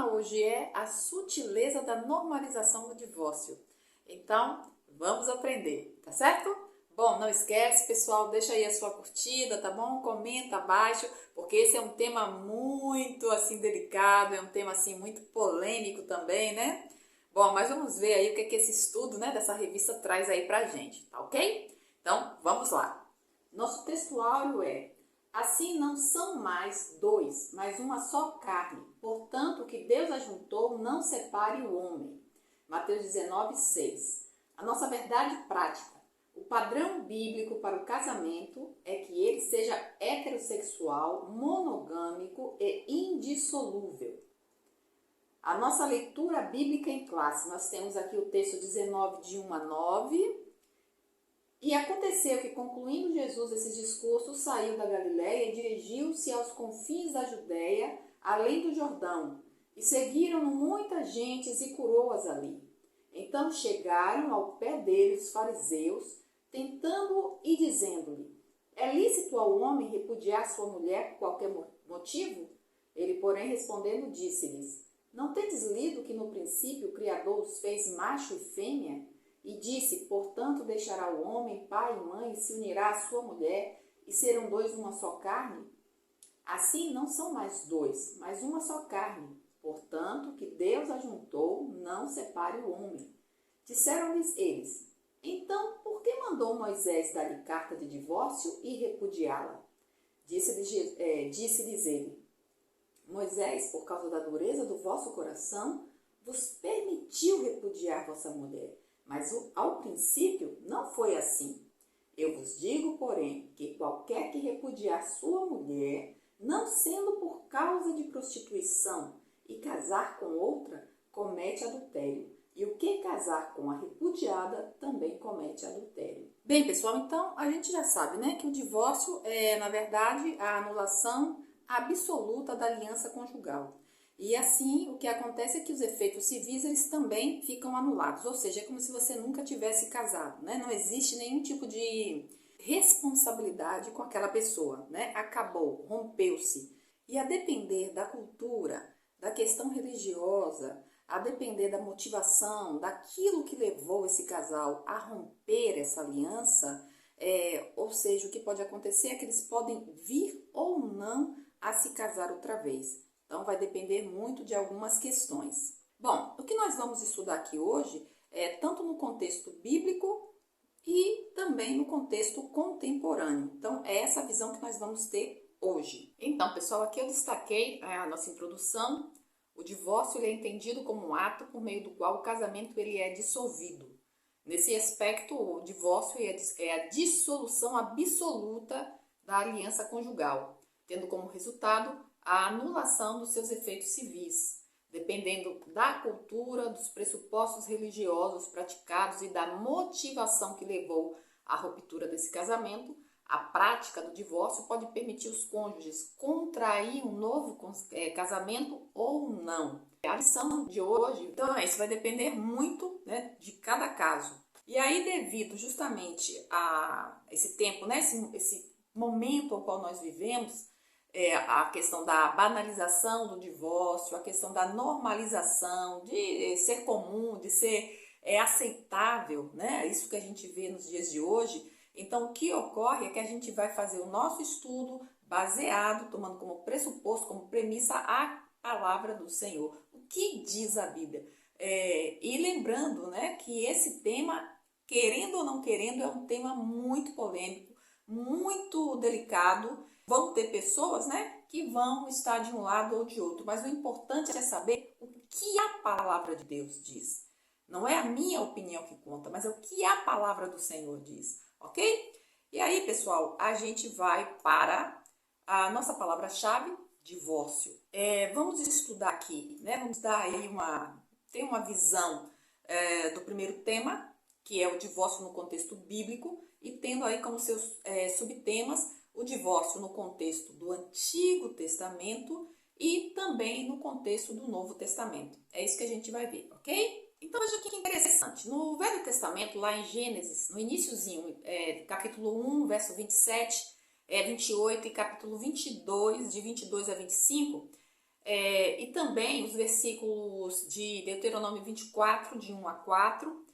tema hoje é a sutileza da normalização do divórcio. Então, vamos aprender, tá certo? Bom, não esquece, pessoal, deixa aí a sua curtida, tá bom? Comenta abaixo, porque esse é um tema muito, assim, delicado, é um tema, assim, muito polêmico também, né? Bom, mas vamos ver aí o que é que esse estudo, né, dessa revista traz aí pra gente, tá ok? Então, vamos lá. Nosso textuário é: assim não são mais dois, mas uma só carne. Portanto, o que Deus ajuntou, não separe o homem. Mateus 19:6. A nossa verdade prática. O padrão bíblico para o casamento é que ele seja heterossexual, monogâmico e indissolúvel. A nossa leitura bíblica em classe. Nós temos aqui o texto 19, de 1 a 9. E aconteceu que, concluindo Jesus esses discursos, saiu da Galiléia e dirigiu-se aos confins da Judéia, além do Jordão, e seguiram-no muitas gentes e curou-as ali. Então chegaram ao pé dele os fariseus, tentando-o e dizendo-lhe: é lícito ao homem repudiar sua mulher por qualquer motivo? Ele, porém, respondendo, disse-lhes: não tendes lido que no princípio o Criador os fez macho e fêmea? E disse: portanto, deixará o homem pai e mãe e se unirá à sua mulher, e serão dois uma só carne? Assim não são mais dois, mas uma só carne. Portanto, que Deus ajuntou, não separe o homem. Disseram-lhes eles: então, por que mandou Moisés dar-lhe carta de divórcio e repudiá-la? Disse-lhes ele: Moisés, por causa da dureza do vosso coração, vos permitiu repudiar vossa mulher. Mas ao princípio não foi assim. Eu vos digo, porém, que qualquer que repudiar sua mulher, não sendo por causa de prostituição, e casar com outra, comete adultério. E o que casar com a repudiada também comete adultério. Bem, pessoal, então a gente já sabe, né, que o divórcio é, na verdade, a anulação absoluta da aliança conjugal. E assim, o que acontece é que os efeitos civis, eles também ficam anulados, ou seja, é como se você nunca tivesse casado, né? Não existe nenhum tipo de responsabilidade com aquela pessoa, né? Acabou, rompeu-se. E a depender da cultura, da questão religiosa, a depender da motivação, daquilo que levou esse casal a romper essa aliança, ou seja, o que pode acontecer é que eles podem vir ou não a se casar outra vez. Então, vai depender muito de algumas questões. Bom, o que nós vamos estudar aqui hoje é tanto no contexto bíblico e também no contexto contemporâneo. Então, é essa visão que nós vamos ter hoje. Então, pessoal, aqui eu destaquei a nossa introdução. O divórcio ele é entendido como um ato por meio do qual o casamento ele é dissolvido. Nesse aspecto, o divórcio é a dissolução absoluta da aliança conjugal, tendo como resultado a anulação dos seus efeitos civis, dependendo da cultura, dos pressupostos religiosos praticados e da motivação que levou à ruptura desse casamento. A prática do divórcio pode permitir os cônjuges contrair um novo casamento ou não. A lição de hoje, então, isso vai depender muito, né, de cada caso. E aí, devido justamente a esse tempo, né, esse momento ao qual nós vivemos, a questão da banalização do divórcio, a questão da normalização, de ser comum, de ser aceitável, né? Isso que a gente vê nos dias de hoje. Então, o que ocorre é que a gente vai fazer o nosso estudo baseado, tomando como pressuposto, como premissa, a palavra do Senhor. O que diz a Bíblia? E lembrando, né, que esse tema, querendo ou não querendo, é um tema muito polêmico, muito delicado. Vão ter pessoas, né, que vão estar de um lado ou de outro, mas o importante é saber o que a palavra de Deus diz. Não é a minha opinião que conta, mas é o que a palavra do Senhor diz, ok? E aí, pessoal, a gente vai para a nossa palavra-chave, divórcio. Vamos estudar aqui, né? Vamos dar aí ter uma visão do primeiro tema, que é o divórcio no contexto bíblico, e tendo aí como seus subtemas o divórcio no contexto do Antigo Testamento e também no contexto do Novo Testamento. É isso que a gente vai ver, ok? Então, veja que interessante. No Velho Testamento, lá em Gênesis, no iniciozinho, capítulo 1, verso 27, 28 e capítulo 22, de 22 a 25, e também os versículos de Deuteronômio 24, de 1 a 4,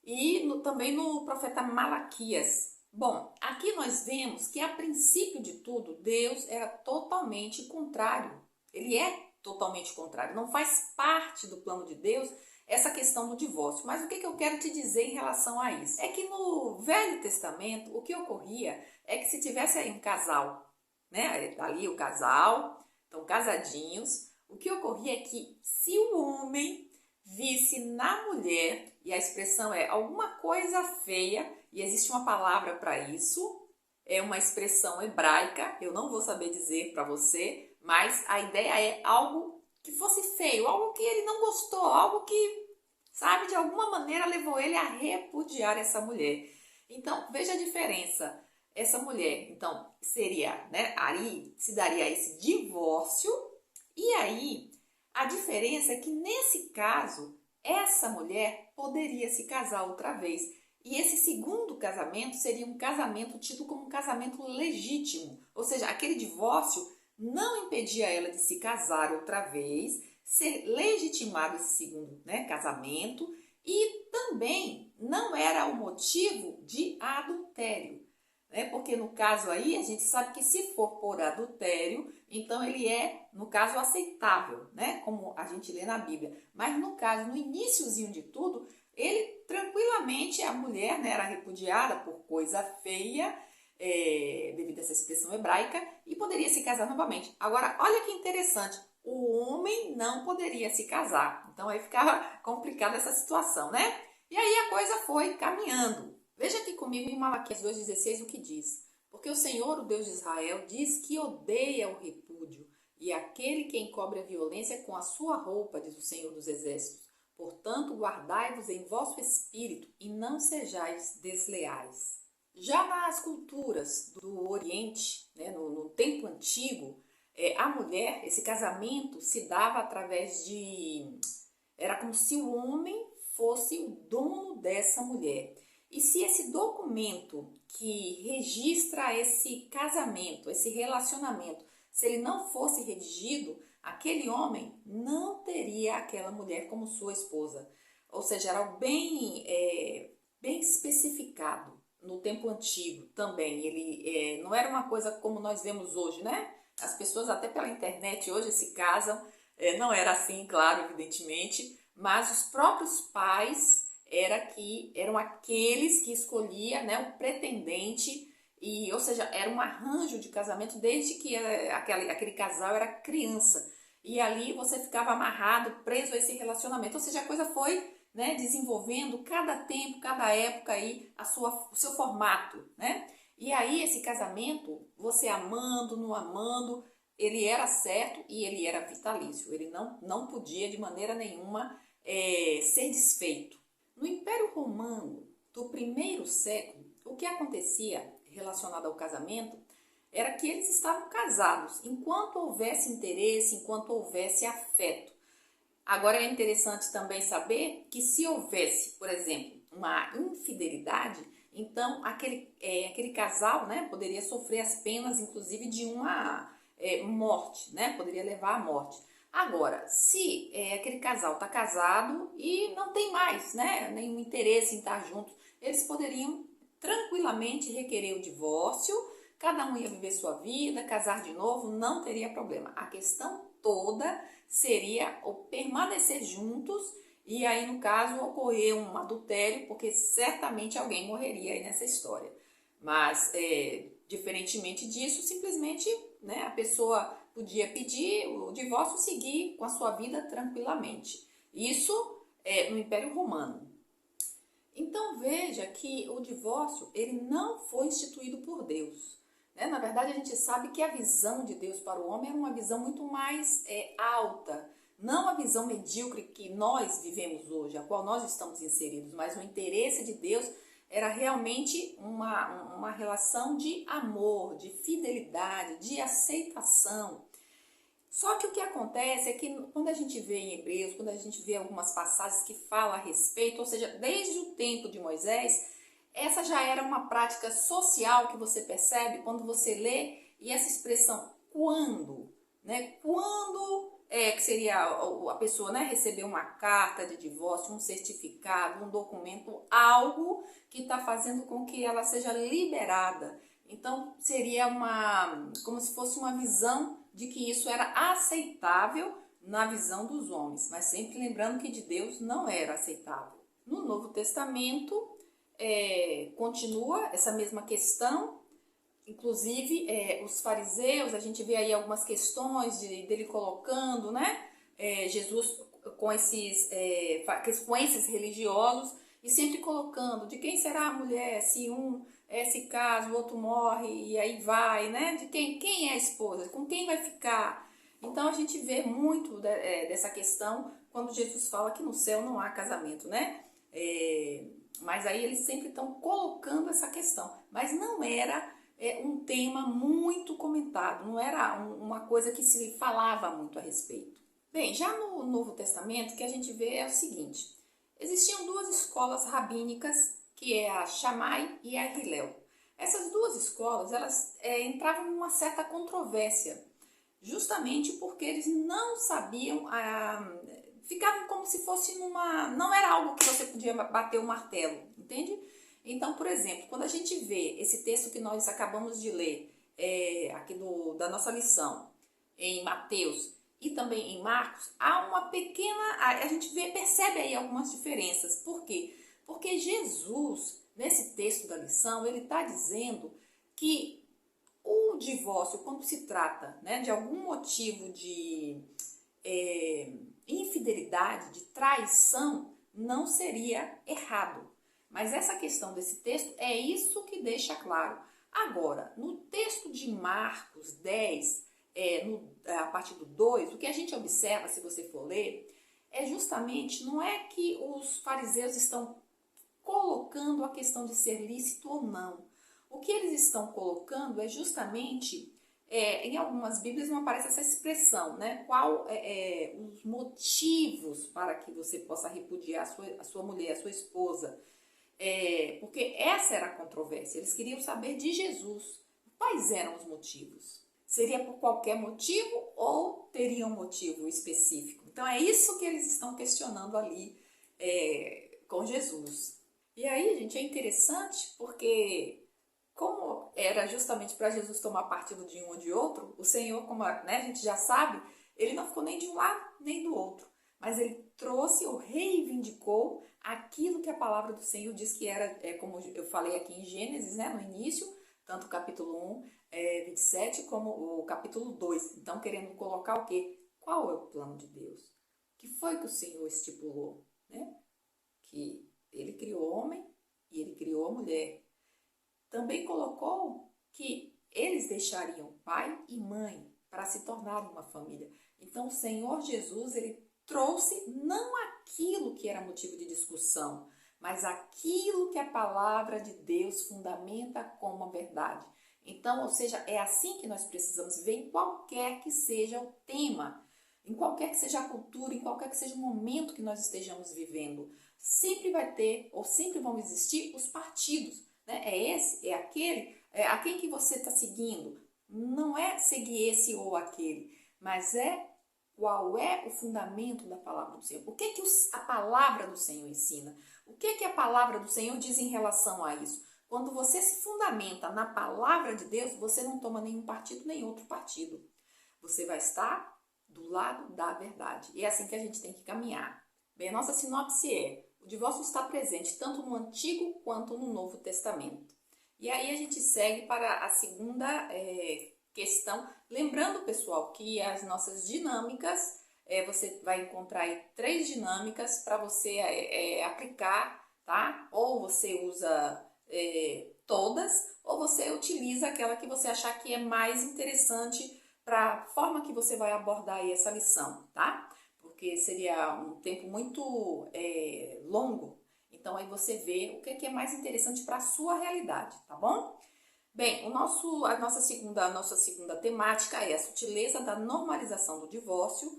e também no profeta Malaquias. Bom, aqui nós vemos que a princípio de tudo, Deus era totalmente contrário. Ele é totalmente contrário. Não faz parte do plano de Deus essa questão do divórcio. Mas o que eu quero te dizer em relação a isso? É que no Velho Testamento, o que ocorria é que se tivesse aí um casal, né? Ali o casal, estão casadinhos, o que ocorria é que se o homem visse na mulher, e a expressão é alguma coisa feia, e existe uma palavra para isso, é uma expressão hebraica, eu não vou saber dizer para você, mas a ideia é algo que fosse feio, algo que ele não gostou, algo que, sabe, de alguma maneira levou ele a repudiar essa mulher. Então, veja a diferença. Essa mulher, então, seria, né, aí se daria esse divórcio, e aí a diferença é que nesse caso, essa mulher poderia se casar outra vez. E esse segundo casamento seria um casamento tido como um casamento legítimo. Ou seja, aquele divórcio não impedia ela de se casar outra vez, ser legitimado esse segundo, né, casamento, e também não era o motivo de adultério. Porque no caso aí, a gente sabe que se for por adultério, então ele é, no caso, aceitável, né? Como a gente lê na Bíblia. Mas no caso, no iniciozinho de tudo, ele tranquilamente, a mulher, né, era repudiada por coisa feia, devido a essa expressão hebraica, e poderia se casar novamente. Agora, olha que interessante, o homem não poderia se casar. Então aí ficava complicada essa situação, né? E aí a coisa foi caminhando. Veja aqui comigo em Malaquias 2,16 o que diz. Porque o Senhor, o Deus de Israel, diz que odeia o repúdio, e aquele que encobre a violência com a sua roupa, diz o Senhor dos Exércitos. Portanto, guardai-vos em vosso espírito, e não sejais desleais. Já nas culturas do Oriente, né, no tempo antigo, a mulher, esse casamento se dava através de... Era como se o homem fosse o dono dessa mulher. E se esse documento que registra esse casamento, esse relacionamento, se ele não fosse redigido, aquele homem não teria aquela mulher como sua esposa. Ou seja, era algo bem especificado no tempo antigo também. Ele não era uma coisa como nós vemos hoje, né? As pessoas até pela internet hoje se casam, não era assim, claro, evidentemente, mas os próprios pais eram aqueles que escolhia, né, o pretendente, ou seja, era um arranjo de casamento desde que aquele casal era criança. E ali você ficava amarrado, preso a esse relacionamento. Ou seja, a coisa foi, né, desenvolvendo cada tempo, cada época aí o seu formato, né? E aí esse casamento, você amando, não amando, ele era certo e ele era vitalício. Ele não podia de maneira nenhuma ser desfeito. No Império Romano do primeiro século, o que acontecia relacionado ao casamento era que eles estavam casados enquanto houvesse interesse, enquanto houvesse afeto. Agora é interessante também saber que se houvesse, por exemplo, uma infidelidade, então aquele casal, né, poderia sofrer as penas, inclusive, de uma morte, né, poderia levar à morte. Agora, se aquele casal está casado e não tem mais, né, nenhum interesse em estar juntos, eles poderiam tranquilamente requerer o divórcio, cada um ia viver sua vida, casar de novo, não teria problema. A questão toda seria o permanecer juntos e aí, no caso, ocorrer um adultério, porque certamente alguém morreria aí nessa história. Mas, diferentemente disso, simplesmente, né, a pessoa podia pedir o divórcio e seguir com a sua vida tranquilamente. Isso no Império Romano. Então veja que o divórcio ele não foi instituído por Deus. Né? Na verdade, a gente sabe que a visão de Deus para o homem era uma visão muito mais alta. Não a visão medíocre que nós vivemos hoje, a qual nós estamos inseridos, mas o interesse de Deus era realmente uma relação de amor, de fidelidade, de aceitação. Só que o que acontece é que quando a gente vê em Hebreus, quando a gente vê algumas passagens que falam a respeito, ou seja, desde o tempo de Moisés, essa já era uma prática social que você percebe quando você lê, e essa expressão quando, né? Quando que seria a pessoa, né, receber uma carta de divórcio, um certificado, um documento, algo que está fazendo com que ela seja liberada. Então, seria como se fosse uma visão de que isso era aceitável na visão dos homens, mas sempre lembrando que de Deus não era aceitável. No Novo Testamento, continua essa mesma questão. Inclusive, os fariseus, a gente vê aí algumas questões dele colocando, né, Jesus com com esses religiosos, e sempre colocando de quem será a mulher, se um se casa, o outro morre, e aí vai, né, de quem é a esposa, com quem vai ficar. Então, a gente vê muito dessa questão quando Jesus fala que no céu não há casamento, né? Mas aí eles sempre estão colocando essa questão, mas não era um tema muito comentado, não era uma coisa que se falava muito a respeito. Bem, já no Novo Testamento, o que a gente vê é o seguinte: existiam duas escolas rabínicas, que é a Shammai e a Hillel. Essas duas escolas, elas entravam em uma certa controvérsia, justamente porque eles não sabiam, ficavam como se fosse não era algo que você podia bater o martelo, entende? Então, por exemplo, quando a gente vê esse texto que nós acabamos de ler, aqui da nossa lição, em Mateus e também em Marcos, há uma pequena, a gente percebe aí algumas diferenças. Por quê? Porque Jesus, nesse texto da lição, ele está dizendo que o divórcio, quando se trata, né, de algum motivo de infidelidade, de traição, não seria errado. Mas essa questão desse texto é isso que deixa claro. Agora, no texto de Marcos 10, a partir do 2, o que a gente observa, se você for ler, justamente, não é que os fariseus estão colocando a questão de ser lícito ou não. O que eles estão colocando é justamente, em algumas Bíblias não aparece essa expressão, né? Qual os motivos para que você possa repudiar a sua mulher, a sua esposa. Porque essa era a controvérsia, eles queriam saber de Jesus. Quais eram os motivos? Seria por qualquer motivo ou teria um motivo específico? Então é isso que eles estão questionando ali com Jesus. E aí, gente, é interessante porque, como era justamente para Jesus tomar partido de um ou de outro, o Senhor, como a gente já sabe, ele não ficou nem de um lado nem do outro, mas ele trouxe ou reivindicou aquilo que a palavra do Senhor diz que era, como eu falei aqui em Gênesis, né, no início, tanto o capítulo 1, 27, como o capítulo 2. Então, querendo colocar o quê? Qual é o plano de Deus? O que foi que o Senhor estipulou? Né? Que ele criou o homem e ele criou a mulher. Também colocou que eles deixariam pai e mãe para se tornarem uma família. Então, o Senhor Jesus, ele trouxe não aquilo que era motivo de discussão, mas aquilo que a palavra de Deus fundamenta como a verdade. Então, ou seja, é assim que nós precisamos ver em qualquer que seja o tema, em qualquer que seja a cultura, em qualquer que seja o momento que nós estejamos vivendo. Sempre vai ter, ou sempre vão existir os partidos. Né? É esse, é aquele, a quem que você está seguindo. Não é seguir esse ou aquele, mas qual é o fundamento da palavra do Senhor. O que a palavra do Senhor ensina? O que a palavra do Senhor diz em relação a isso? Quando você se fundamenta na palavra de Deus, você não toma nenhum partido, nem outro partido. Você vai estar do lado da verdade. E é assim que a gente tem que caminhar. Bem, a nossa sinopse o divórcio está presente tanto no Antigo quanto no Novo Testamento. E aí a gente segue para a segunda questão. Lembrando, pessoal, que as nossas dinâmicas, você vai encontrar aí 3 dinâmicas para você aplicar, tá? Ou você usa todas, ou você utiliza aquela que você achar que é mais interessante para a forma que você vai abordar aí essa lição, tá? Porque seria um tempo muito longo. Então, aí você vê o que é mais interessante para a sua realidade, tá bom? Bem, a nossa segunda temática é a sutileza da normalização do divórcio,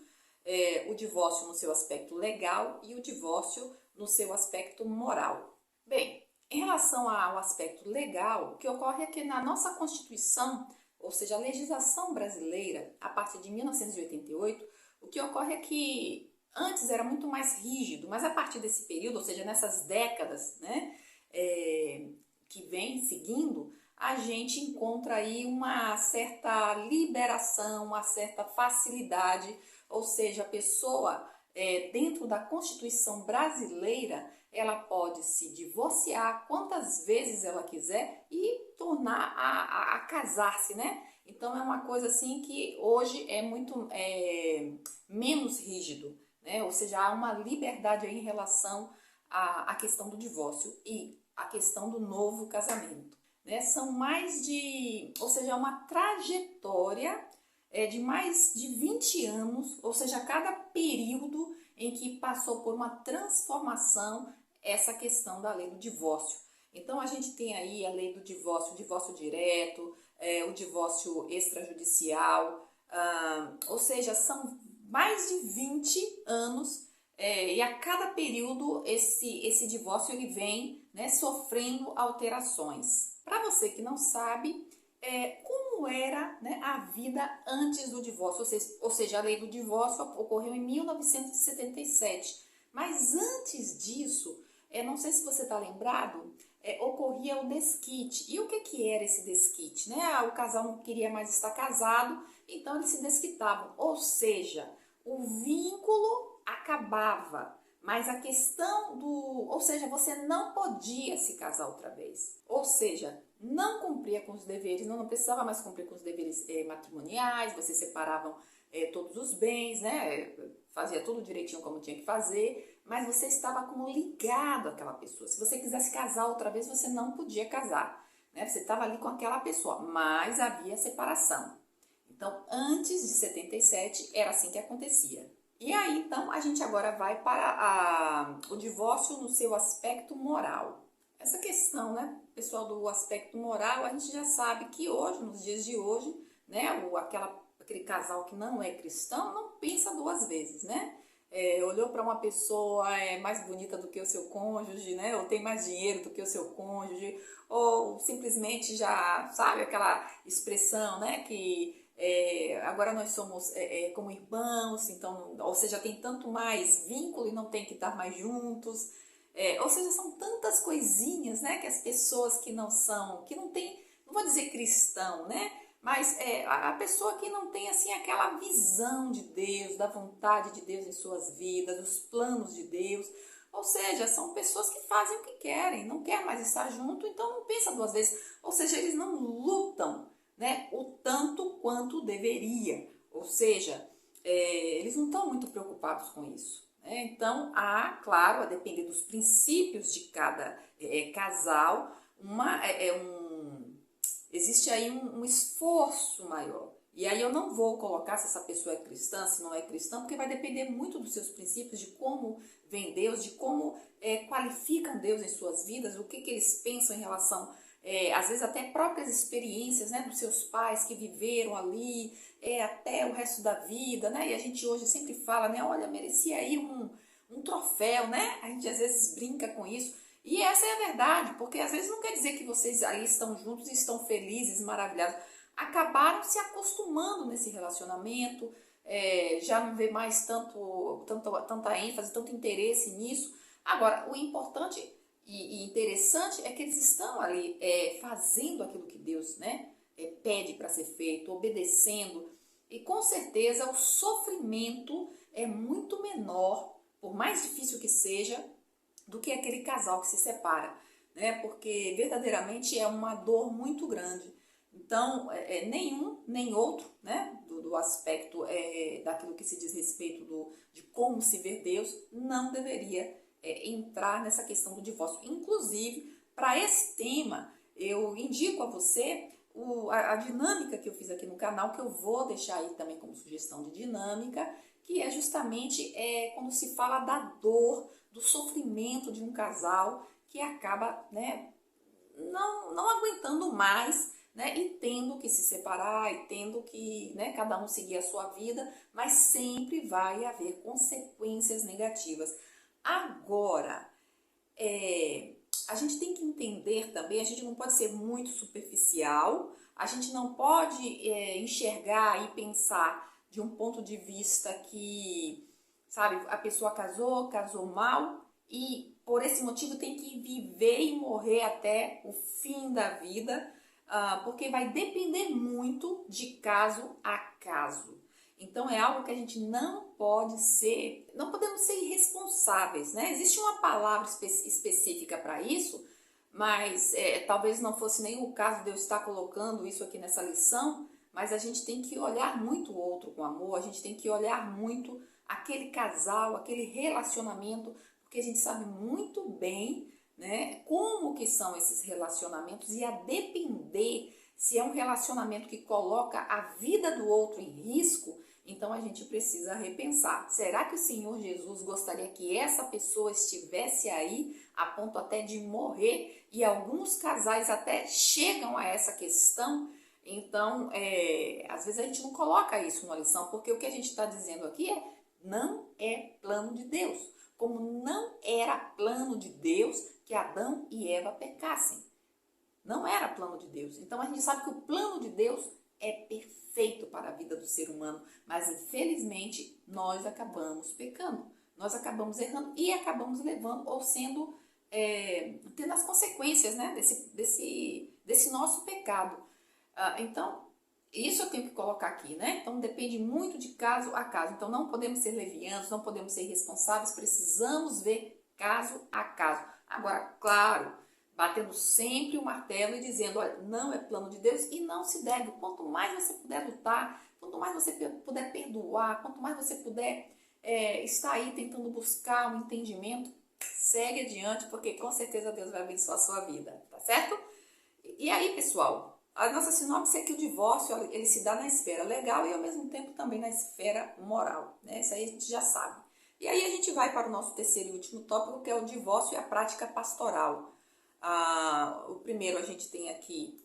o divórcio no seu aspecto legal e o divórcio no seu aspecto moral. Bem, em relação ao aspecto legal, o que ocorre é que na nossa Constituição, ou seja, a legislação brasileira, a partir de 1988, o O que ocorre é que antes era muito mais rígido, mas a partir desse período, ou seja, nessas décadas, né, que vem seguindo, a gente encontra aí uma certa liberação, uma certa facilidade, ou seja, a pessoa, dentro da Constituição brasileira, ela pode se divorciar quantas vezes ela quiser e tornar a casar-se, né? Então é uma coisa assim que hoje é muito menos rígido, né? Ou seja, há uma liberdade aí em relação à questão do divórcio e a questão do novo casamento, né? São mais de, ou seja, uma trajetória de mais de 20 anos, ou seja, cada período em que passou por uma transformação essa questão da lei do divórcio. Então a gente tem aí a lei do divórcio, o divórcio direto, o divórcio extrajudicial, ou seja, são mais de 20 anos e a cada período esse divórcio ele vem, né, sofrendo alterações. Para você que não sabe, como era, né, a vida antes do divórcio, ou seja, a lei do divórcio ocorreu em 1977, mas antes disso, não sei se você está lembrado, ocorria o desquite. E o que era esse desquite? Né? O casal não queria mais estar casado, então eles se desquitavam. Ou seja, o vínculo acabava, mas a questão ou seja, você não podia se casar outra vez. Ou seja, não cumpria com os deveres, não precisava mais cumprir com os deveres matrimoniais, vocês separavam todos os bens, né? Fazia tudo direitinho como tinha que fazer, mas você estava como ligado àquela pessoa. Se você quisesse casar outra vez, você não podia casar, né? Você estava ali com aquela pessoa, mas havia separação. Então, antes de 77, era assim que acontecia. E aí, então, a gente agora vai para o divórcio no seu aspecto moral. Essa questão, né, pessoal, do aspecto moral, a gente já sabe que hoje, nos dias de hoje, né, aquele casal que não é cristão não pensa duas vezes, né? Olhou para uma pessoa mais bonita do que o seu cônjuge, né? Ou tem mais dinheiro do que o seu cônjuge, ou simplesmente já sabe aquela expressão, né? Que agora nós somos como irmãos, então, ou seja, tem tanto mais vínculo e não tem que estar mais juntos. Ou seja, são tantas coisinhas, né? Que as pessoas que não tem, não vou dizer cristão, né? Mas a pessoa que não tem assim aquela visão de Deus, da vontade de Deus em suas vidas, dos planos de Deus. Ou seja, são pessoas que fazem o que querem, não quer mais estar junto, então não pensa duas vezes. Ou seja, eles não lutam, né, o tanto quanto deveria. Ou seja, eles não estão muito preocupados com isso. Né? Então, claro, a depender dos princípios de cada casal, existe aí um esforço maior. E aí eu não vou colocar se essa pessoa é cristã, se não é cristã, porque vai depender muito dos seus princípios, de como vem Deus, de como qualificam Deus em suas vidas, o que eles pensam em relação, às vezes até próprias experiências, né, dos seus pais que viveram ali, até o resto da vida, né? E a gente hoje sempre fala, né, olha, merecia aí um troféu, né? A gente às vezes brinca com isso. E essa é a verdade, porque às vezes não quer dizer que vocês aí estão juntos e estão felizes, maravilhados. Acabaram se acostumando nesse relacionamento, já não vê mais tanta ênfase, tanto interesse nisso. Agora, o importante e interessante é que eles estão ali fazendo aquilo que Deus, né, pede para ser feito, obedecendo. E com certeza o sofrimento é muito menor, por mais difícil que seja, do que aquele casal que se separa, né? Porque verdadeiramente é uma dor muito grande. Então, nenhum nem outro, né? Do aspecto daquilo que se diz respeito de como se vê Deus, não deveria entrar nessa questão do divórcio. Inclusive, para esse tema, eu indico a você a dinâmica que eu fiz aqui no canal, que eu vou deixar aí também como sugestão de dinâmica, que é justamente quando se fala da dor, do sofrimento de um casal que acaba, né, não aguentando mais, né, e tendo que se separar, e tendo que, né, cada um seguir a sua vida, mas sempre vai haver consequências negativas. Agora, a gente tem que entender também, a gente não pode ser muito superficial, a gente não pode enxergar e pensar de um ponto de vista que, sabe, a pessoa casou mal e por esse motivo tem que viver e morrer até o fim da vida, porque vai depender muito de caso a caso. Então é algo que a gente não podemos ser irresponsáveis, né? Existe uma palavra específica para isso, mas talvez não fosse nem o caso de eu estar colocando isso aqui nessa lição, mas a gente tem que olhar muito o outro com amor, a gente tem que olhar muito aquele casal, aquele relacionamento, porque a gente sabe muito bem, né, como que são esses relacionamentos e a depender se é um relacionamento que coloca a vida do outro em risco, então a gente precisa repensar. Será que o Senhor Jesus gostaria que essa pessoa estivesse aí a ponto até de morrer? E alguns casais até chegam a essa questão. Então, às vezes a gente não coloca isso numa lição, porque o que a gente está dizendo aqui não é plano de Deus. Como não era plano de Deus que Adão e Eva pecassem. Não era plano de Deus. Então a gente sabe que o plano de Deus é perfeito para a vida do ser humano, mas infelizmente nós acabamos pecando, nós acabamos errando e acabamos levando ou sendo, tendo as consequências, né, desse nosso pecado. Então, isso eu tenho que colocar aqui, né? Então depende muito de caso a caso. Então não podemos ser levianos, não podemos ser irresponsáveis, precisamos ver caso a caso. Agora, claro, batendo sempre o martelo e dizendo, olha, não é plano de Deus e não se deve. Quanto mais você puder lutar, quanto mais você puder perdoar, quanto mais você puder estar aí tentando buscar um entendimento, segue adiante, porque com certeza Deus vai abençoar a sua vida, tá certo? E aí, pessoal, a nossa sinopse é que o divórcio ele se dá na esfera legal e ao mesmo tempo também na esfera moral, né? Isso aí a gente já sabe. E aí a gente vai para o nosso terceiro e último tópico, que é o divórcio e a prática pastoral. O primeiro a gente tem aqui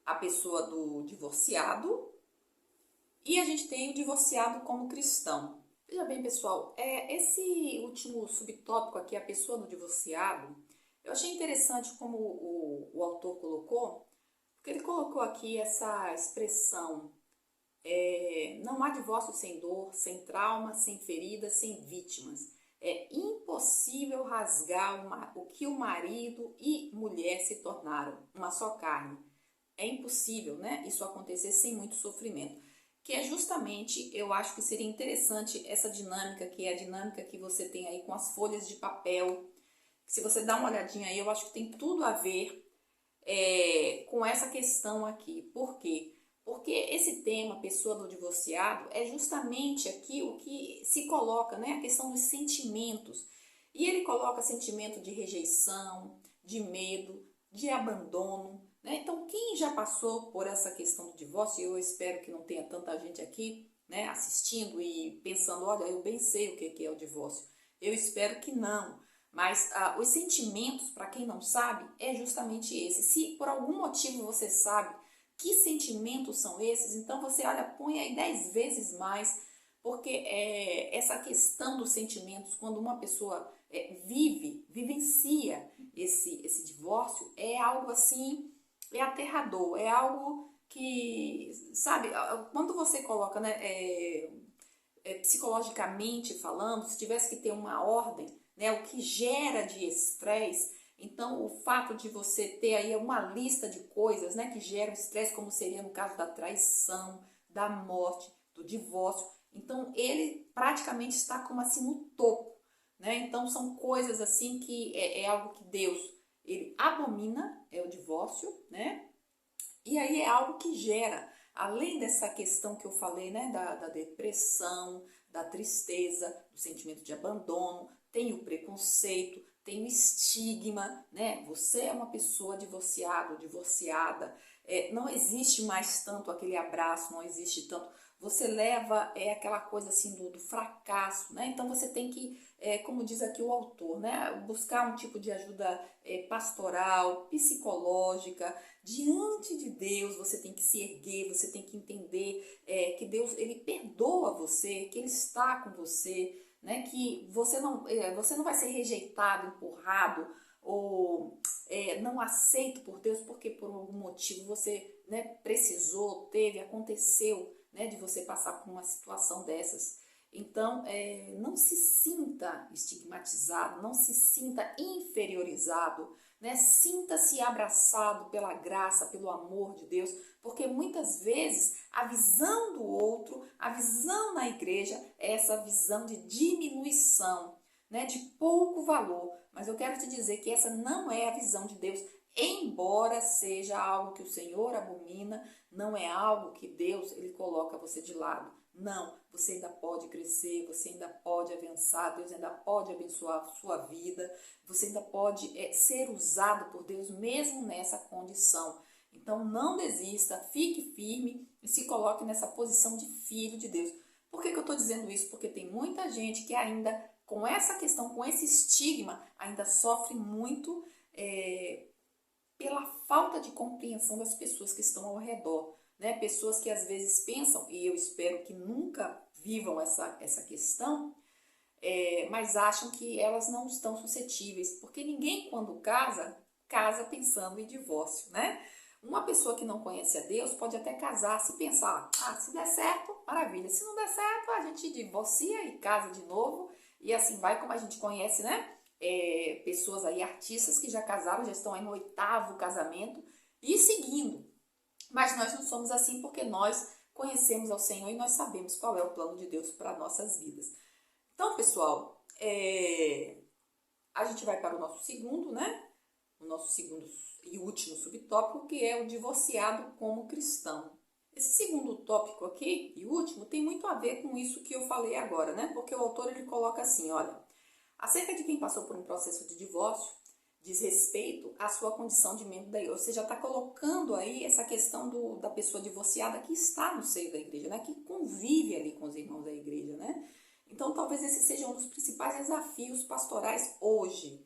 a pessoa do divorciado e a gente tem o divorciado como cristão. Veja bem, pessoal, esse último subtópico aqui, a pessoa do divorciado, eu achei interessante como o autor colocou, porque ele colocou aqui essa expressão, não há divórcio sem dor, sem trauma, sem feridas, sem vítimas. É impossível rasgar o que o marido e mulher se tornaram, uma só carne. É impossível, né, isso acontecer sem muito sofrimento. Que é justamente, eu acho que seria interessante essa dinâmica, que é a dinâmica que você tem aí com as folhas de papel. Se você dá uma olhadinha aí, eu acho que tem tudo a ver com essa questão aqui. Por quê? Porque esse tema, pessoa do divorciado, é justamente aqui o que se coloca, né? A questão dos sentimentos. E ele coloca sentimento de rejeição, de medo, de abandono, né? Então, quem já passou por essa questão do divórcio, eu espero que não tenha tanta gente aqui, né, assistindo e pensando, olha, eu bem sei o que é o divórcio. Eu espero que não. Mas os sentimentos, para quem não sabe, é justamente esse. Se por algum motivo você sabe que sentimentos são esses, então você, olha, põe aí 10 vezes mais, porque essa questão dos sentimentos, quando uma pessoa vivencia esse divórcio, é algo assim, é aterrador, é algo que, sabe, quando você coloca, né, psicologicamente falando, se tivesse que ter uma ordem, né, o que gera de estresse, então o fato de você ter aí uma lista de coisas, né, que geram estresse, como seria no caso da traição, da morte, do divórcio, então ele praticamente está como assim no topo, né? Então são coisas assim que é algo que Deus ele abomina, é o divórcio, né? E aí é algo que gera, além dessa questão que eu falei, né, da depressão, da tristeza, do sentimento de abandono, tem o preconceito, tem o estigma, né? Você é uma pessoa divorciado, divorciada, não existe mais tanto aquele abraço, não existe tanto. Você leva aquela coisa assim do fracasso, né? Então você tem que, como diz aqui o autor, né, buscar um tipo de ajuda pastoral, psicológica. Diante de Deus você tem que se erguer, você tem que entender que Deus ele perdoa você, que Ele está com você, né? Que você não vai ser rejeitado, empurrado ou não aceito por Deus porque por algum motivo você, né, precisou, teve, aconteceu né, de você passar por uma situação dessas. Então, não se sinta estigmatizado, não se sinta inferiorizado, né? Sinta-se abraçado pela graça, pelo amor de Deus, porque muitas vezes a visão do outro, a visão na igreja é essa visão de diminuição, né? De pouco valor. Mas eu quero te dizer que essa não é a visão de Deus, embora seja algo que o Senhor abomina, não é algo que Deus ele coloca você de lado. Não, você ainda pode crescer, você ainda pode avançar, Deus ainda pode abençoar a sua vida, você ainda pode ser usado por Deus mesmo nessa condição. Então não desista, fique firme e se coloque nessa posição de filho de Deus. Por que eu estou dizendo isso? Porque tem muita gente que ainda, com essa questão, com esse estigma, ainda sofre muito pela falta de compreensão das pessoas que estão ao redor. Né? Pessoas que às vezes pensam, e eu espero que nunca vivam essa questão, mas acham que elas não estão suscetíveis, porque ninguém quando casa pensando em divórcio, né? Uma pessoa que não conhece a Deus pode até casar se pensar, se der certo, maravilha, se não der certo, a gente divorcia e casa de novo, e assim vai, como a gente conhece, né? Pessoas aí, artistas que já casaram, já estão aí no 8º casamento e seguindo. Mas nós não somos assim porque nós conhecemos ao Senhor e nós sabemos qual é o plano de Deus para nossas vidas. Então, pessoal, a gente vai para o nosso segundo, né? O nosso segundo e último subtópico, que é o divorciado como cristão. Esse segundo tópico aqui, e último, tem muito a ver com isso que eu falei agora, né? Porque o autor ele coloca assim, olha, acerca de quem passou por um processo de divórcio, diz respeito à sua condição de membro da igreja. Ou seja, está colocando aí essa questão da pessoa divorciada que está no seio da igreja, né? Que convive ali com os irmãos da igreja, né? Então, talvez esse seja um dos principais desafios pastorais hoje.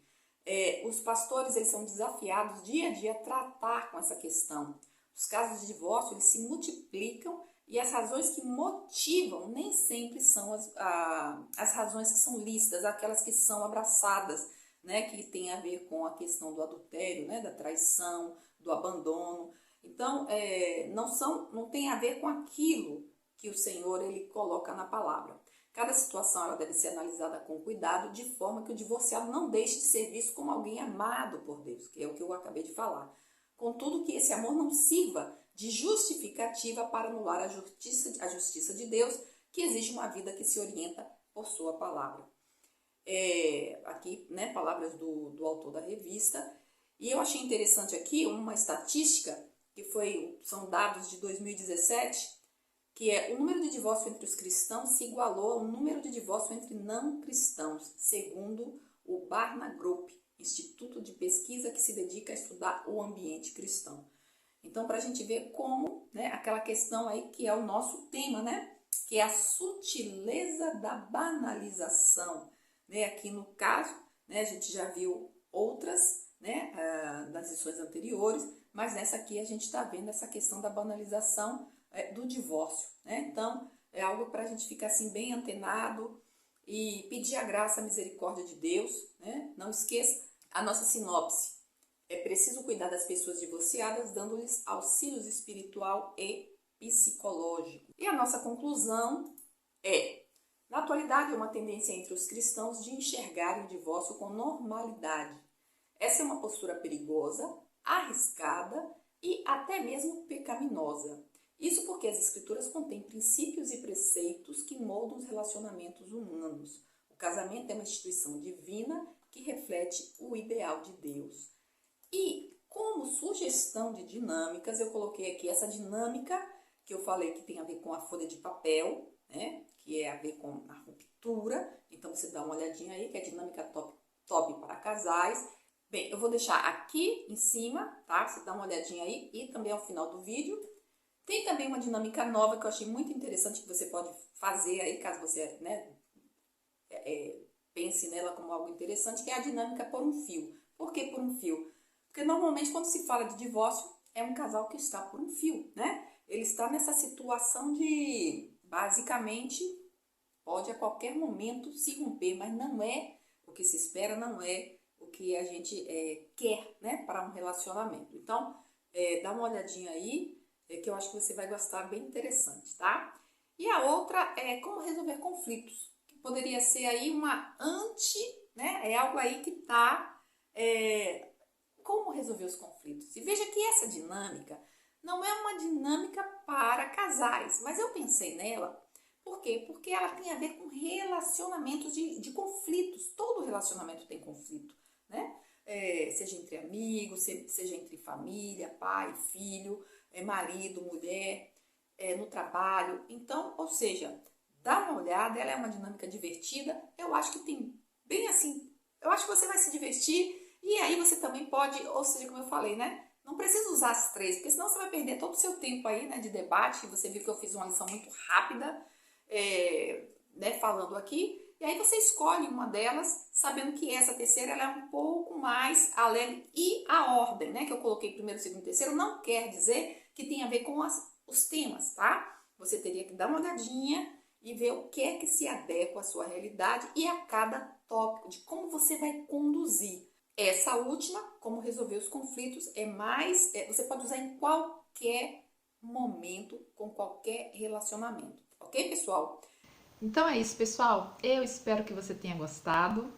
Os pastores eles são desafiados dia a dia a tratar com essa questão. Os casos de divórcio eles se multiplicam e as razões que motivam nem sempre são as razões que são lícitas, aquelas que são abraçadas, né, que tem a ver com a questão do adultério, né, da traição, do abandono. Então, não tem a ver com aquilo que o Senhor ele coloca na palavra. Cada situação ela deve ser analisada com cuidado, de forma que o divorciado não deixe de ser visto como alguém amado por Deus, que é o que eu acabei de falar. Contudo, que esse amor não sirva de justificativa para anular a justiça de Deus, que exige uma vida que se orienta por sua palavra. Aqui, né, palavras do autor da revista. E eu achei interessante aqui uma estatística, que são dados de 2017, que o número de divórcio entre os cristãos se igualou ao número de divórcio entre não cristãos, segundo o Barna Group, instituto de pesquisa que se dedica a estudar o ambiente cristão. Então, para a gente ver como, né, aquela questão aí que é o nosso tema, né, que é a sutileza da banalização. Né, aqui no caso, né, a gente já viu outras, né, nas lições anteriores, mas nessa aqui a gente está vendo essa questão da banalização do divórcio, né? Então, é algo para a gente ficar assim bem antenado e pedir a graça, a misericórdia de Deus, né? Não esqueça a nossa sinopse. É preciso cuidar das pessoas divorciadas, dando-lhes auxílios espiritual e psicológico. E a nossa conclusão na atualidade, é uma tendência entre os cristãos de enxergarem o divórcio com normalidade. Essa é uma postura perigosa, arriscada e até mesmo pecaminosa. Isso porque as escrituras contêm princípios e preceitos que moldam os relacionamentos humanos. O casamento é uma instituição divina que reflete o ideal de Deus. E como sugestão de dinâmicas, eu coloquei aqui essa dinâmica que eu falei que tem a ver com a folha de papel, né? Que é a ver com a ruptura. Então, você dá uma olhadinha aí, que é a dinâmica top para casais. Bem, eu vou deixar aqui em cima, tá? Você dá uma olhadinha aí e também ao final do vídeo. Tem também uma dinâmica nova que eu achei muito interessante que você pode fazer aí, caso você, né, pense nela como algo interessante, que é a dinâmica por um fio. Por que por um fio? Porque normalmente quando se fala de divórcio, é um casal que está por um fio, né? Ele está nessa situação de, basicamente, pode a qualquer momento se romper, mas não é o que se espera, não é o que a gente quer, né, para um relacionamento. Então, dá uma olhadinha aí, que eu acho que você vai gostar, bem interessante, tá? E a outra é como resolver conflitos, que poderia ser aí uma né? É algo aí que tá, como resolver os conflitos. E veja que essa dinâmica não é uma dinâmica para casais, mas eu pensei nela, por quê? Porque ela tem a ver com relacionamentos de conflitos. Todo relacionamento tem conflito, né? Seja entre amigos, seja entre família, pai, filho, marido, mulher, no trabalho. Então, ou seja, dá uma olhada, ela é uma dinâmica divertida. Eu acho que tem bem assim, eu acho que você vai se divertir e aí você também pode, ou seja, como eu falei, né? Não precisa usar as três, porque senão você vai perder todo o seu tempo aí, né, de debate. Você viu que eu fiz uma lição muito rápida, né, falando aqui. E aí você escolhe uma delas, sabendo que essa terceira ela é um pouco mais alegre. E a ordem, né, que eu coloquei primeiro, segundo e terceiro, não quer dizer que tem a ver com os temas, tá? Você teria que dar uma olhadinha e ver o que é que se adequa à sua realidade e a cada tópico, de como você vai conduzir. Essa última, como resolver os conflitos, você pode usar em qualquer momento, com qualquer relacionamento. Ok, pessoal? Então é isso, pessoal. Eu espero que você tenha gostado.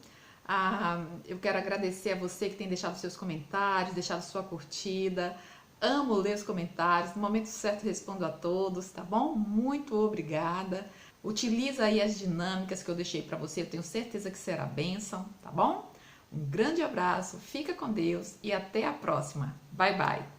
Eu quero agradecer a você que tem deixado seus comentários, deixado sua curtida. Amo ler os comentários. No momento certo respondo a todos, tá bom? Muito obrigada. Utiliza aí as dinâmicas que eu deixei para você. Eu tenho certeza que será bênção, tá bom? Um grande abraço, fica com Deus e até a próxima. Bye, bye.